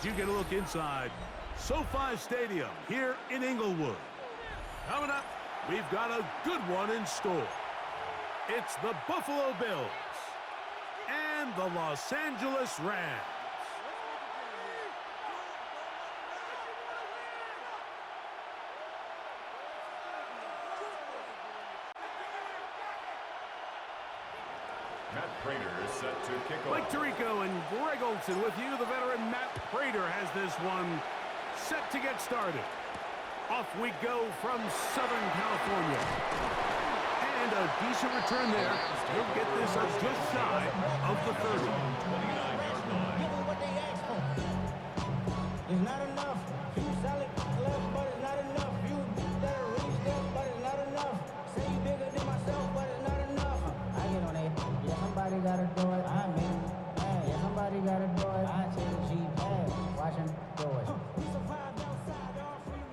as you get a look inside SoFi Stadium here in Inglewood. Coming up, we've got a good one in store. It's the Buffalo Bills and the Los Angeles Rams. Matt Prater is set to kick off. Mike Tirico and Greg Olson with you. The veteran Matt Prater has this one set to get started. Off we go from Southern California. And a decent return there. He'll get this just shy of the 30. 29-yard line. Give them what they asked for. It's not enough. You sell it left, but it's not enough. You better reach them, but it's not enough. Say you bigger than myself, but it's not enough. I get on it. Yeah, somebody gotta do it. I mean, hey, yeah, somebody gotta do it. I take a cheap pass. Watch him do it. We survived outside, all free.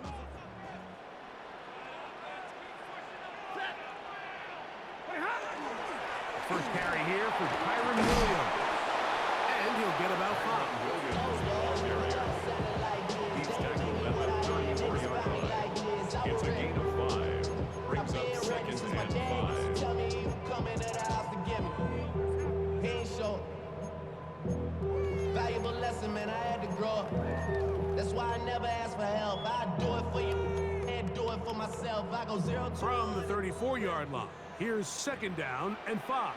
First carry here for Kyron Williams. And he'll get about 5. He's tackled at the 34-yard line. It's a gain of 5. Brings up 2nd and 5. Tell me you coming to the house to get me. He ain't show. Valuable lesson, man, I had to grow up. That's why I never ask for help. I do it for you and do it for myself. I go 0 to From the 34-yard line, here's 2nd down and 5.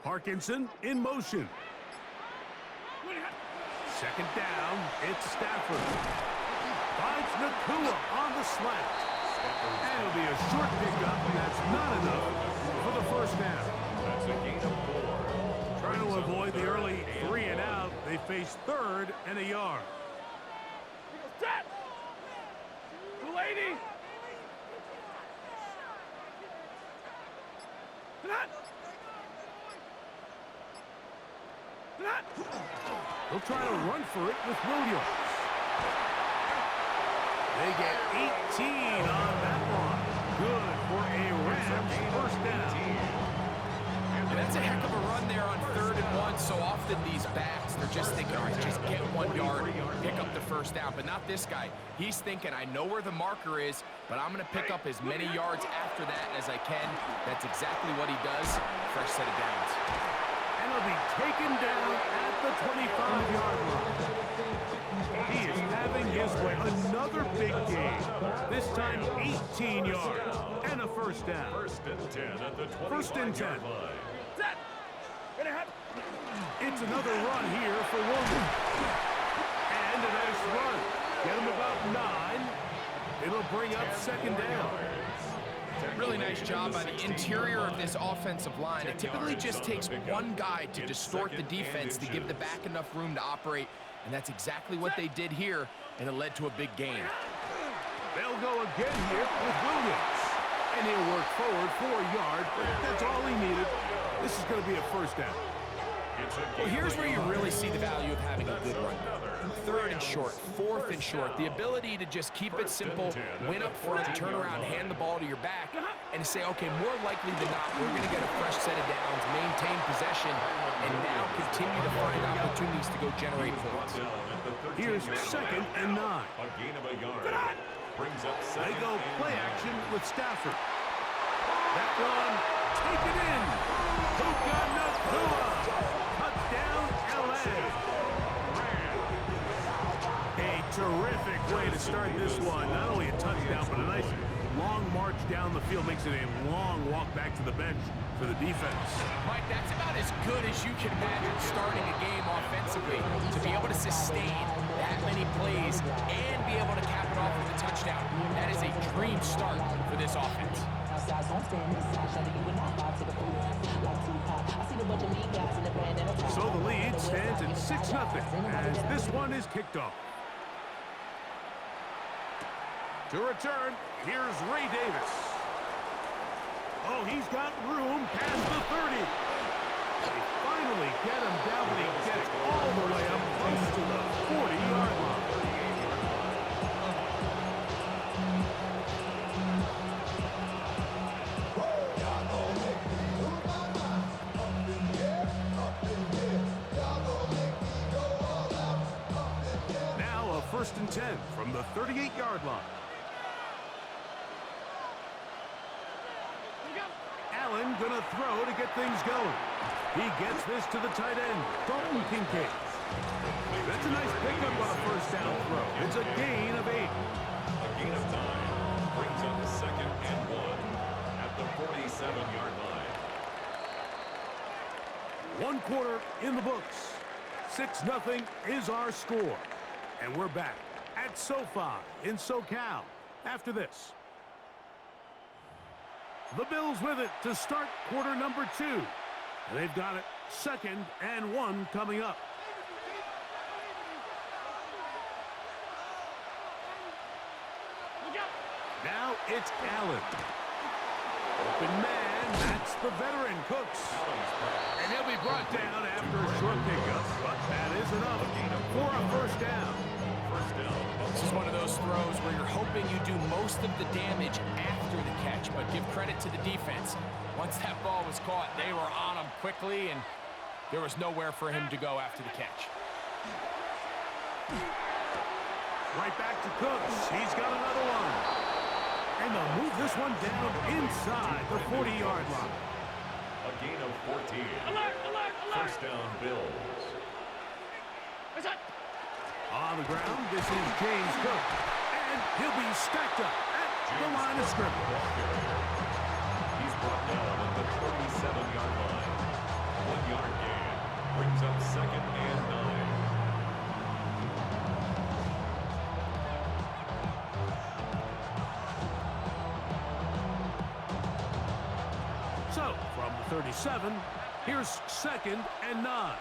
Harkinson in motion. 2nd down, it's Stafford. Finds Nakua on the slant. And it'll be a short pickup, and that's not enough for the 1st down. That's a gain of 4. Trying to avoid the early 3 and out, they face 3rd and a yard. He'll try to run for it with Williams. They get 18 on that one. Good for a Rams 1st down. And that's a heck of a run there on 3rd and 1. So often these backs, they're just thinking, all right, just get 1 yard, pick up the 1st down. But not this guy. He's thinking, I know where the marker is, but I'm going to pick up as many yards after that as I can. That's exactly what he does. Fresh set of downs. And he'll be taken down at the 25-yard line. He is having his way. Another big game. This time 18 yards and a 1st down. 1st and 10 at the 1st and 10. 25-yard line. It's another run here for Williams. And a nice run. Get him about 9. It'll bring up 2nd down. Really nice job by the interior of this offensive line. It typically just takes one guy to distort the defense to give the back enough room to operate, and that's exactly what they did here, and it led to a big gain. They'll go again here with Williams. And he'll work forward for a yard, but that's all he needed. This is going to be a 1st down. Well, here's where you really see the value of having a good run. 3rd and short, 4th and short. The ability to just keep it simple, win up front, turn around, hand the ball to your back, and say, okay, more likely than not, we're going to get a fresh set of downs, maintain possession, and now continue to find opportunities to go generate points. Here's 2nd and 9. A gain of a yard. Brings up 2nd. They go play action with Stafford. That one, take it in. Puka Nakua. Touchdown, L.A. A terrific way to start this one. Not only a touchdown, but a nice long march down the field. Makes it a long walk back to the bench for the defense. Mike, that's about as good as you can imagine starting a game offensively. To be able to sustain that many plays and be able to cap it off with a touchdown, that is a dream start for this offense. So the lead stands at 6-0 as this one is kicked off. To return, here's Ray Davis. Oh, he's got room past the 30. They finally get him down, but he gets all the way up close to the 40-yard line. first and 10 from the 38-yard line. Allen gonna throw to get things going. He gets this to the tight end, Dalton Kincaid. That's a nice pickup on a first down throw. It's a gain of 8. A gain of 9 brings up second and 1 at the 47-yard line. 1 quarter in the books. 6-0 is our score. And we're back at SoFi in SoCal after this. The Bills with it to start quarter number 2. And they've got it 2nd and 1 coming up. Now it's Allen. Open man, that's the veteran Cooks. And he'll be brought down after a short pickup, but that is enough for a first down. This is one of those throws where you're hoping you do most of the damage after the catch, but give credit to the defense. Once that ball was caught, they were on him quickly, and there was nowhere for him to go after the catch. Right back to Cooks. He's got another one. And they'll move this one down inside the 40-yard line. A gain of 14. Alert! First down, Bills. On the ground, this is James Cook. And he'll be stacked up at the line of scrimmage. He's brought down at the 47-yard line. 1-yard gain brings up second and 9. So, from the 37, here's 2nd and 9.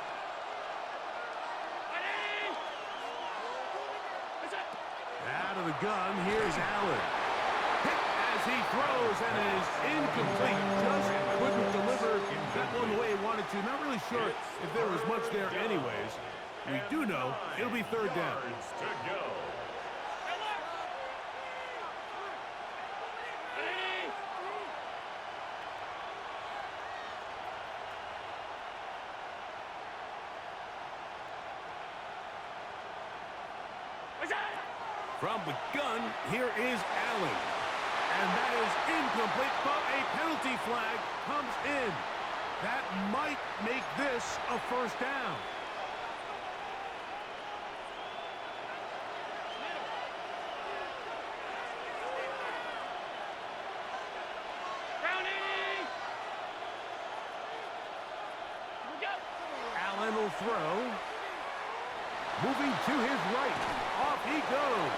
Out of the gun, here's Allen. Hit as he throws and is incomplete. Just couldn't deliver that one the way he wanted to. Not really sure if there was much there anyways. We do know it'll be 3rd down. To go. From the gun, here is Allen. And that is incomplete, but a penalty flag comes in. That might make this a first down. Allen will throw. Moving to his right. Off he goes.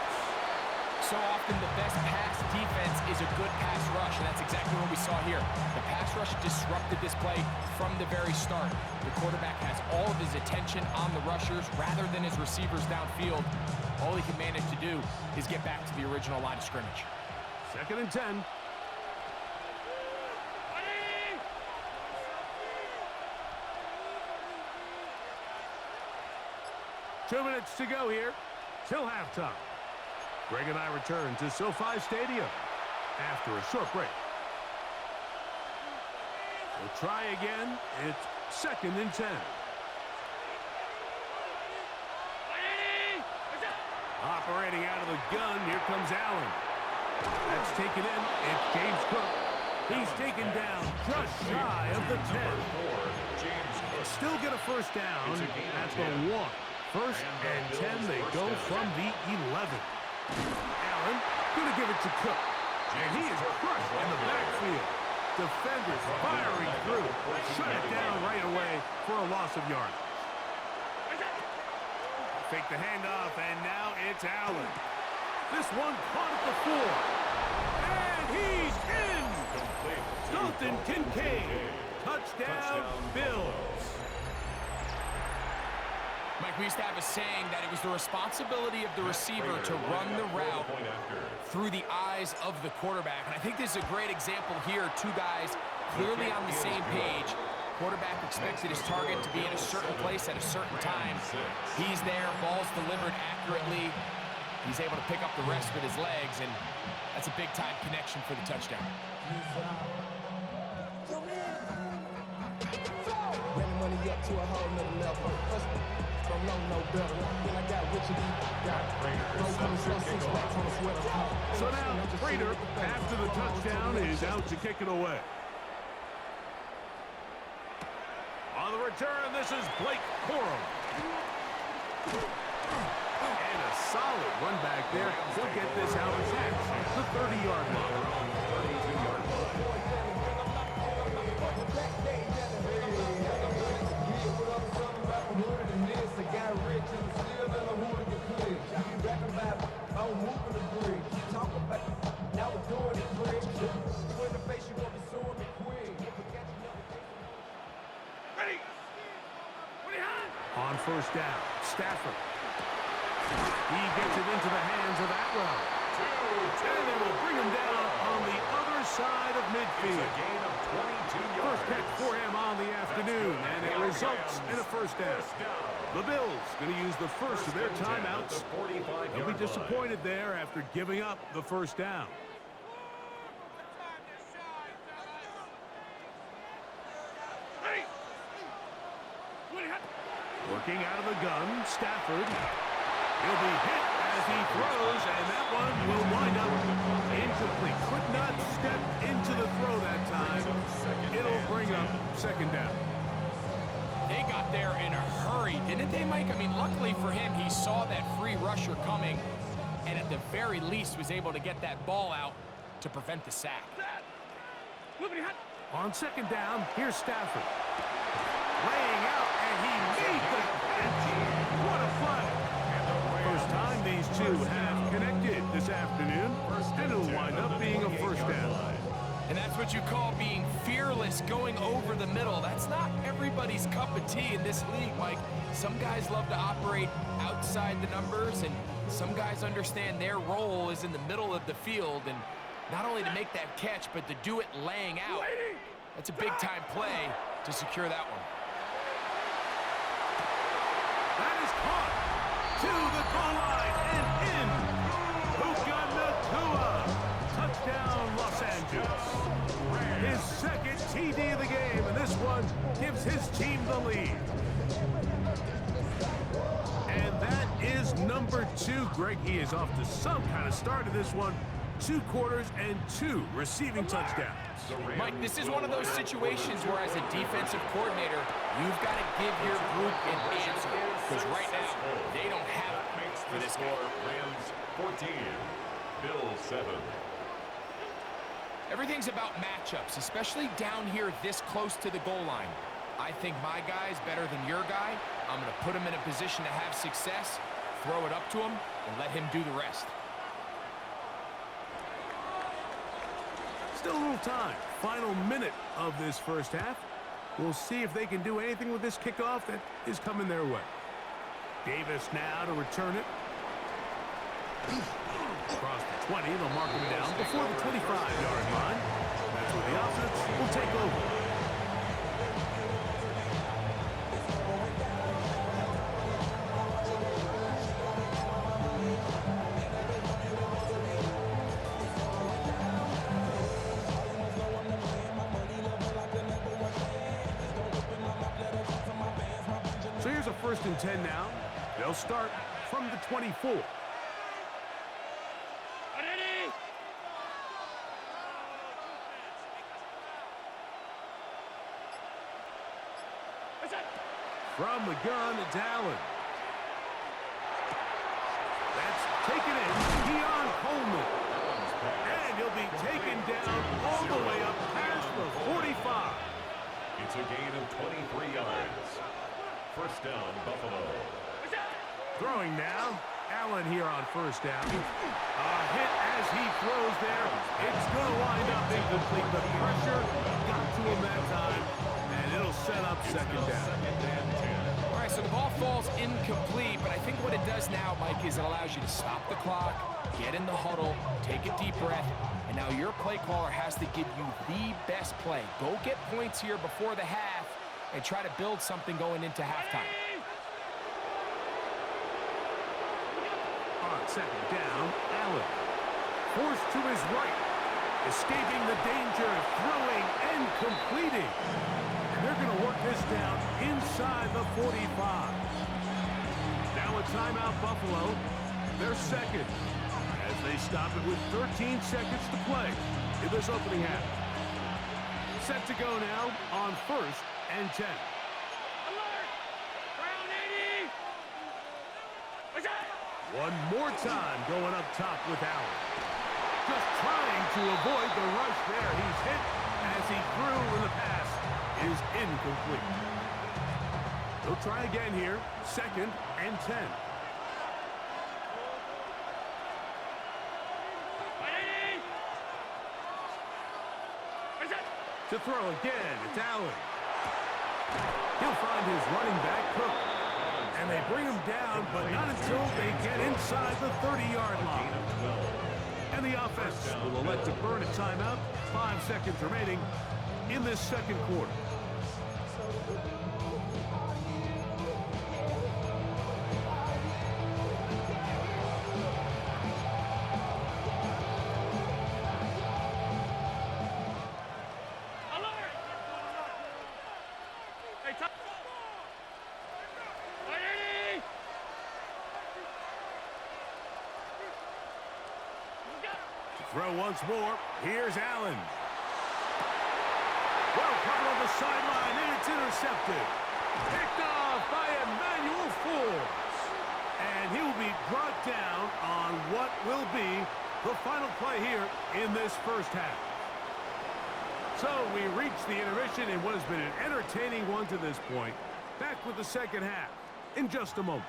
So often the best pass defense is a good pass rush, and that's exactly what we saw here. The pass rush disrupted this play from the very start. The quarterback has all of his attention on the rushers rather than his receivers downfield. All he can manage to do is get back to the original line of scrimmage. 2nd and 10. Two minutes to go here till halftime. Greg and I return to SoFi Stadium after a short break. We'll try again. It's 2nd and 10. Operating out of the gun, here comes Allen. That's taken in. It's James Cook. He's taken down just shy of the 10. Still get a first down at the 1. 1st and 10, they go from the 11. Allen gonna give it to Cook. And he is crushed in the backfield. Defenders firing through. Shut it down right away for a loss of yardage. Fake the handoff, and now it's Allen. This one caught at the 4. And he's in! Dalton Kincaid. Touchdown, Bills. Mike, we used to have a saying that it was the responsibility of the receiver to run the route through the eyes of the quarterback. And I think this is a great example here. Two guys clearly on the same page. Quarterback expected his target to be in a certain place at a certain time. He's there, ball's delivered accurately. He's able to pick up the rest with his legs, and that's a big-time connection for the touchdown. Money you up to a whole nother level. First, don't know no better. Then I got Richard E. Got no coming slow, 6 packs on a sweater. So now, Prater, after the touchdown, is out to kick it away. On the return, this is Blake Corum. And a solid run back there. He'll get this out of the 30-yard line. 32-yard line. On first down, Stafford. He gets it into the hands of Atwell. And they will bring him down on the other side of midfield. First catch for him on the afternoon, and it results in a first down. The Bills going to use the first of their timeouts. They'll be disappointed there after giving up the first down. Working out of the gun, Stafford. He'll be hit as he throws, and that one will wind up incomplete. Could not step into the throw that time. It'll bring up second down. They got there in a hurry, didn't they, Mike? I mean, luckily for him, he saw that free rusher coming, and at the very least was able to get that ball out to prevent the sack. On second down, here's Stafford. Laying out, and he made the catch. What a play. First time these two have connected this afternoon, and it'll wind up being a first down. And that's what you call being fearless, going over the middle. That's not everybody's cup of tea in this league, Mike. Some guys love to operate outside the numbers, and some guys understand their role is in the middle of the field, and not only to make that catch, but to do it laying out. That's a big-time play to secure that one. That is caught to the goal line and in. Puka Nacua. Touchdown, Los Angeles. His second TD of the game, and this one gives his team the lead. And that is number 2. Greg, he is off to some kind of start in this one. 2 quarters and 2 receiving touchdowns. Mike, this is one of those situations where as a defensive coordinator, you've got to give your group an answer. Because right now, they don't have it for this guy. Rams 14, Bills 7. Everything's about matchups, especially down here this close to the goal line. I think my guy is better than your guy. I'm going to put him in a position to have success, throw it up to him, and let him do the rest. Still a little time. Final minute of this first half. We'll see if they can do anything with this kickoff that is coming their way. Davis now to return it. Across the 20, they'll mark him down before the 25-yard line. That's where the offense will take over. So here's a 1st and 10 now. They'll start from the 24. From the gun, it's Allen. That's taken in. Keon Coleman. And he'll be taken down all the way up past the 45. It's a gain of 23 yards. First down, Buffalo. Throwing now. Allen here on first down. A hit as he throws there. It's going to wind up incomplete. The pressure got to him that time, and it'll set up second down. All right, so the ball falls incomplete, but I think what it does now, Mike, is it allows you to stop the clock, get in the huddle, take a deep breath, and now your play caller has to give you the best play. Go get points here before the half and try to build something going into halftime. On second down, Allen. Forced to his right. Escaping the danger, throwing and completing. And they're going to work this down inside inside the 45. Now a timeout, Buffalo. They're second as they stop it with 13 seconds to play in this opening half. Set to go now on 1st and 10. Alert! Ground 80! One more time going up top with Allen. Just trying to avoid the rush there. He's hit as he threw, and the pass is incomplete. They'll try again here. 2nd and 10. To throw again, it's Allen. He'll find his running back, Cook. And they bring him down, but not until they get inside the 30-yard line. And the offense will elect to burn a timeout. 5 seconds remaining in this second quarter. Throw once more. Here's Allen. Well, covered on the sideline, and it's intercepted. Picked off by Emmanuel Forbes. And he will be brought down on what will be the final play here in this first half. So we reach the intermission in what has been an entertaining one to this point. Back with the second half in just a moment.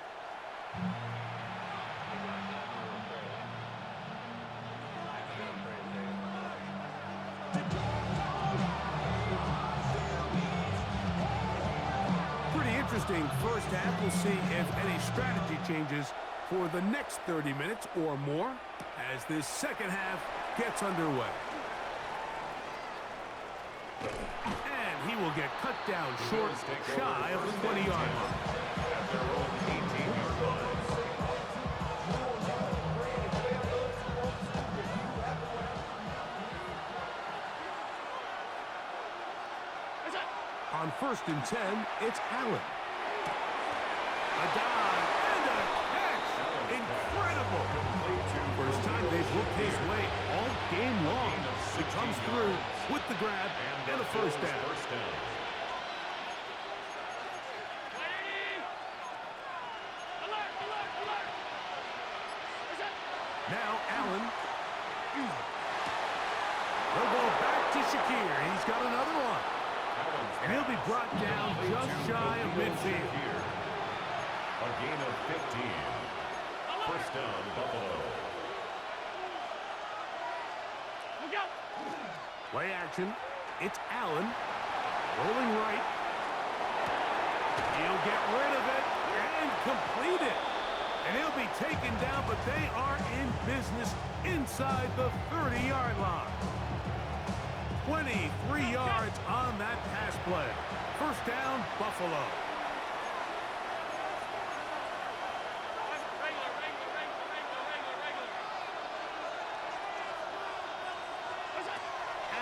Interesting first half. We'll see if any strategy changes for the next 30 minutes or more as this second half gets underway. And he will get cut down short, shy of the 20-yard line. At their own 18-yard line. On 1st and 10, it's Allen. A dive and a catch. Incredible. First time they've looked his way all game long. He comes through with the grab and a first down. Now Allen. They'll go back to Shakir. He's got another one. And he'll be brought down just shy of midfield. A gain of 15. First down, Buffalo. Play action. It's Allen. Rolling right. He'll get rid of it and complete it. And he'll be taken down, but they are in business inside the 30-yard line. 23 yards on that pass play. First down, Buffalo.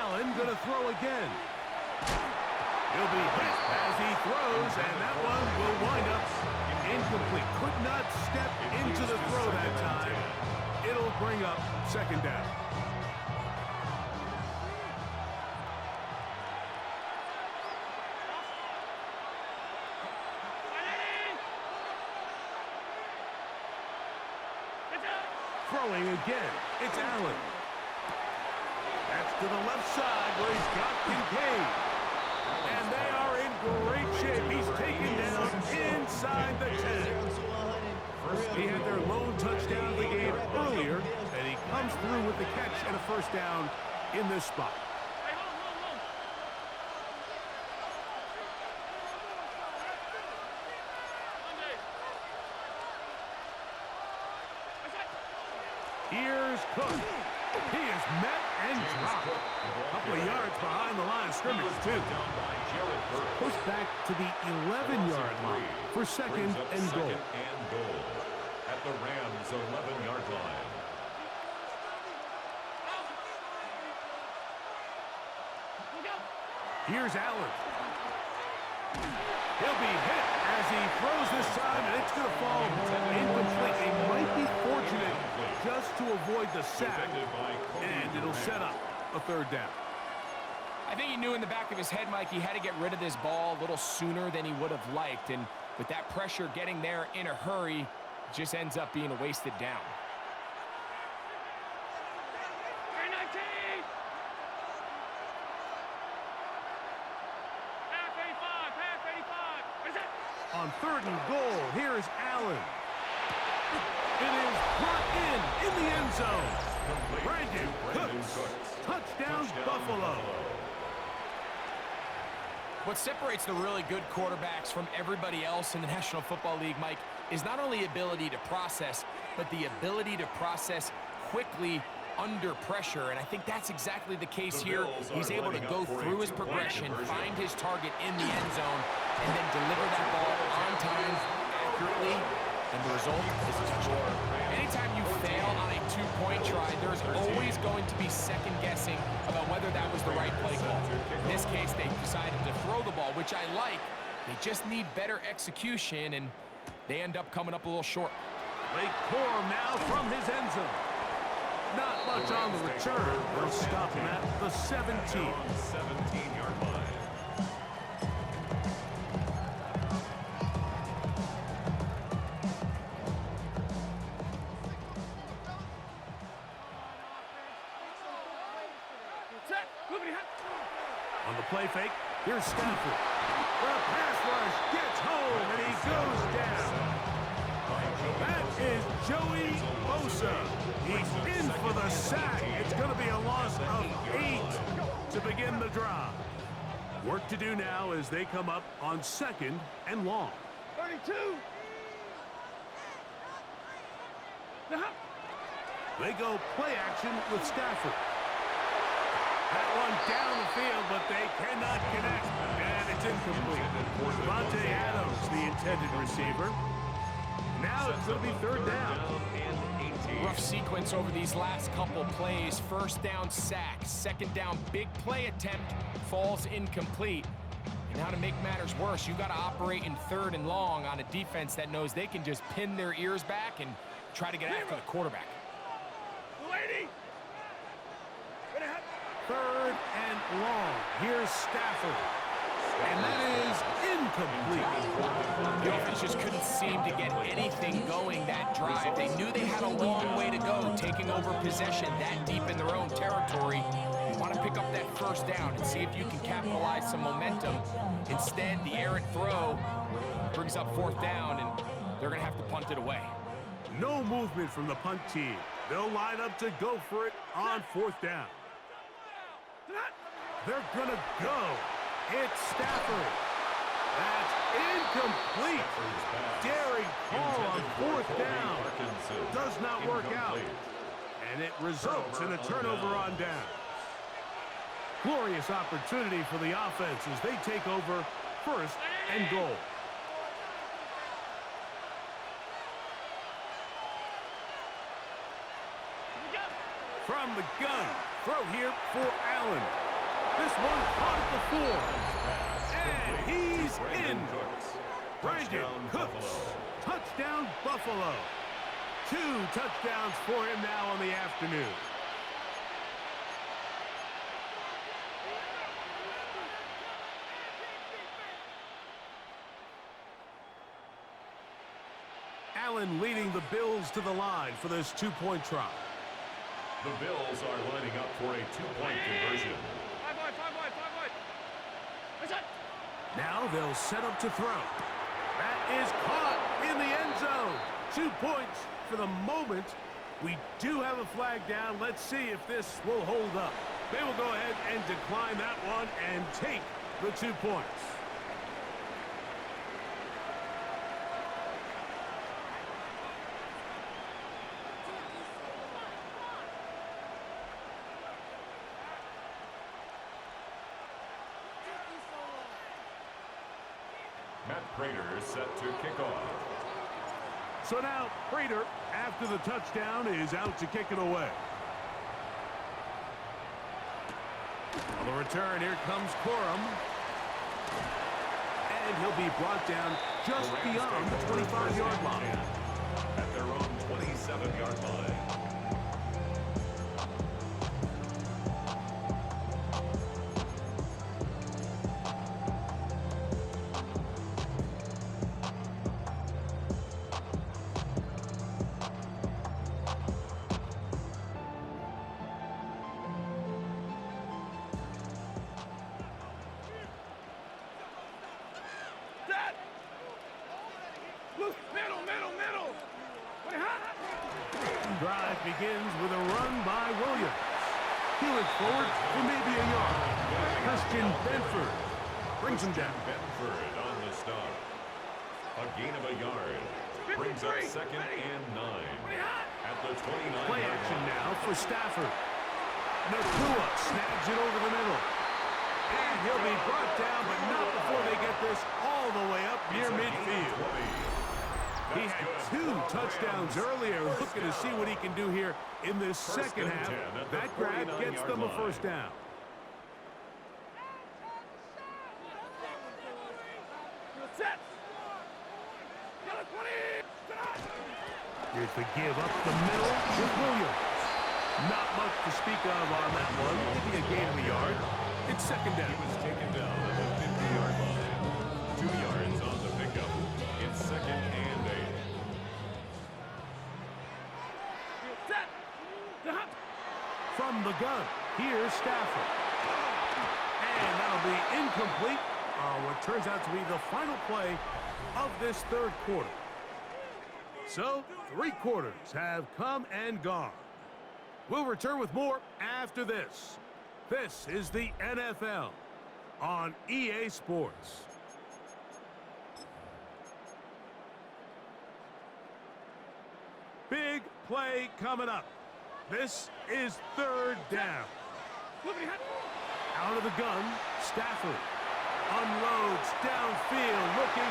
Allen gonna throw again. He'll be hit as he throws, and that one will wind up incomplete. Could not step into the throw that time. It'll bring up second down. Throwing again, it's Allen. That's to the left side where he's got Kincaid. And they are in great shape. He's taken down inside the 10. First, he had their lone touchdown of the game earlier, and he comes through with the catch and a first down in this spot. Here's Cook. He is met and dropped. A couple of yards behind the line of scrimmage, too. Pushed back to the 11-yard line for second and goal. At the Rams' 11-yard line. Here's Allen. He'll be hit as he throws this time, and it's going to fall incomplete. They might be fortunate just to avoid the sack, and it'll set up a third down. I think he knew in the back of his head, Mike, he had to get rid of this ball a little sooner than he would have liked. And with that pressure getting there in a hurry, it just ends up being a wasted down. On third and goal, here is Allen. It is brought in the end zone. Brandon Cooks. Touchdown, Buffalo. What separates the really good quarterbacks from everybody else in the National Football League, Mike, is not only ability to process, but the ability to process quickly under pressure, and I think that's exactly the case here. He's able to go through his progression, find his target in the end zone, and then deliver that ball on time, accurately, and the result is a touchdown. Anytime you fail on a two-point try, there's always going to be second guessing about whether that was the right play call. In this case, they decided to throw the ball, which I like. They just need better execution, and they end up coming up a little short. Lake Corum now from his end zone. Not much on the return. They'll stop him at the 17. 17-yard line. On the play fake, here's Stafford. The pass rush gets home, and he goes down. That is Joey Bosa. He's in for the sack. It's going to be a loss of 8 to begin the drive. Work to do now as they come up on second and long. 32. They go play action with Stafford. That one down the field, but they cannot connect, and it's incomplete. Devontae Adams, the intended receiver. Now it's going to be third down. Rough sequence over these last couple plays. First down, sack. Second down, big play attempt, falls incomplete. And now to make matters worse, you got to operate in third and long on a defense that knows they can just pin their ears back and try to get after the quarterback. Third and long. Here's Stafford. And that is incomplete. The offense just couldn't seem to get anything going that drive. They knew they had a long way to go, taking over possession that deep in their own territory. You want to pick up that first down and see if you can capitalize some momentum. Instead, the errant throw brings up fourth down, and they're going to have to punt it away. No movement from the punt team. They'll line up to go for it on fourth down. They're going to go. It's Stafford. That's incomplete. Daring call on fourth down. Does not work out. And it results in a turnover on down. Glorious opportunity for the offense as they take over first and goal. From the gun, throw here for Allen. This one caught at the 4. And he's in. Brandon Cooks. Touchdown, Buffalo. 2 touchdowns for him now on the afternoon. Allen leading the Bills to the line for this 2-point try. The Bills are lining up for a 2-point conversion. Now they'll set up to throw. That is caught in the end zone. 2 points for the moment. We do have a flag down. Let's see if this will hold up. They will go ahead and decline that one and take the 2 points. Matt Prater is set to kick off. So now Prater, after the touchdown, is out to kick it away. On the return, here comes Corum. And And he'll be brought down just beyond the 25-yard line. At their own 27-yard line. Middle. Wait, Drive begins with a run by Williams. Healing forward for maybe a yard. Christian Benford brings him down. Benford on the stop. A gain of a yard. Brings up 2nd and 9. At the 29. Play action now for Stafford. Nakua snags it over the middle. And he'll be brought down, but not before they get this all the way up near midfield. He had 2 touchdowns earlier, looking to see what he can do here in this second half. That grab gets them a first down. set. Here's the give up the middle with Williams. Not much to speak of on that one. Maybe a gain of a yard. It's second down. He was taken down at the 50-yard line. 2 yards on the pickup. It's 2nd and 8. Set. From the gun, here's Stafford. And that'll be incomplete on what turns out to be the final play of this third quarter. So, 3 quarters have come and gone. We'll return with more after this. This is the NFL on EA Sports. Big play coming up. This is third down. Out of the gun, Stafford unloads downfield looking